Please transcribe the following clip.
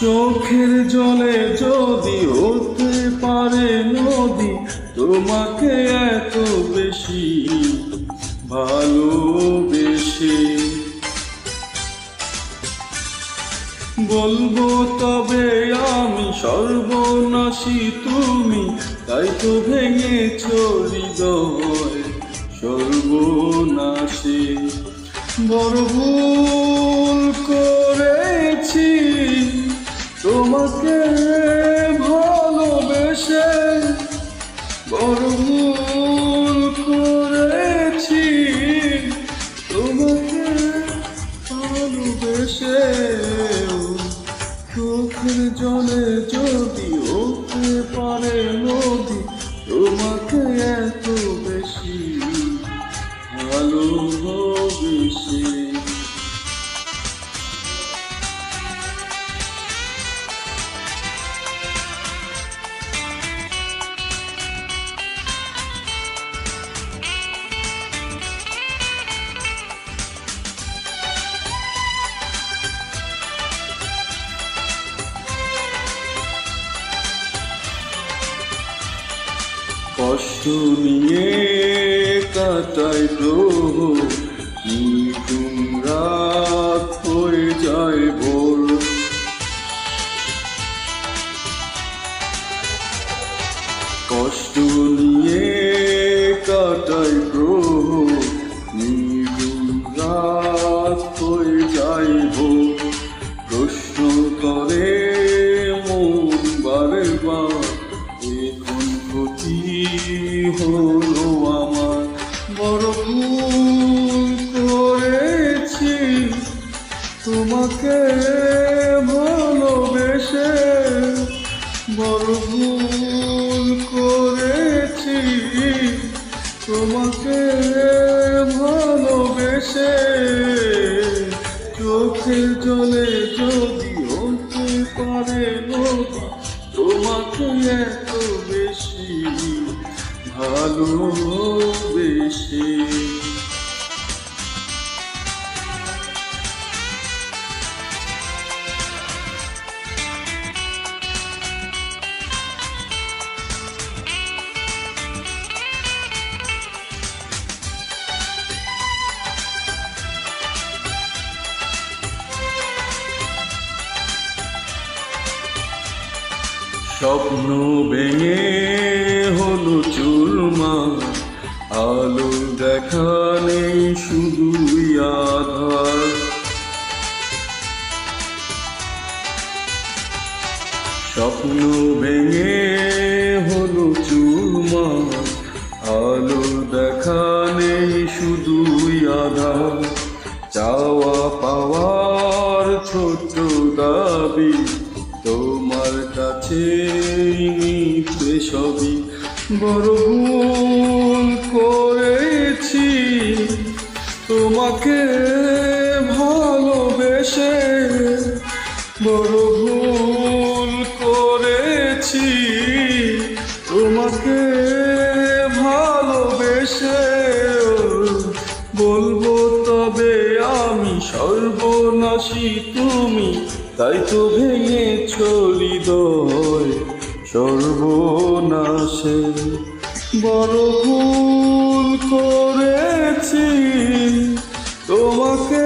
চোখের জলে যদি হতে পারে নদী, তোমাকে এত বেশি ভালোবেসে বলবো তবে আমি সর্বনাশী তুমি, তাই তো ভেঙেছ হৃদয় সর্বনাশে। বড় ভুল করেছি তোমাকে ভালোবেসে, বড় ভুল করেছি তোমাকে ভালোবেসে। চোখের জলে যদি হতে পারে নদী, তোমাকে এত বেশি ভালোবেসে। কষ্ট নিয়ে কাটাই প্রহ, নিঝুম রাত হয়ে যায় ভোর। কষ্ট নিয়ে কাটাই প্রহ, নিঝুম রাত হয়ে যায় ভোর। প্রশ্ন করে মন বারে বার, এখন ক্ষতি হলো আমার। বড় ভুল করেছি তোমাকে ভালোবেসে, বড় ভুল করেছি তোমাকে ভালোবেসে। চোখের জলে যদি হতে পারে নদী, তোমাকে এত বেশি ভালোবেসে। স্বপ্ন ভেঙে হলো চুরমার, আলো দেখা নেই শুধুই আধার। স্বপ্ন ভেঙে হলো চুরমার, আলো দেখা নেই শুধুই আধার। চাওয়া পাওয়ার ছোট দাবি, তোমার কাছে নিতে সবই। বড় ভুল করেছি তোমাকে ভালোবেসে, বড় ভুল করেছি তোমাকে ভালোবেসে। বলবো তবে আমি সর্বনাশী তুমি, তাই তো ভেঙেছ হৃদয় সর্বনাশে। বড় ভুল করেছি তোমাকে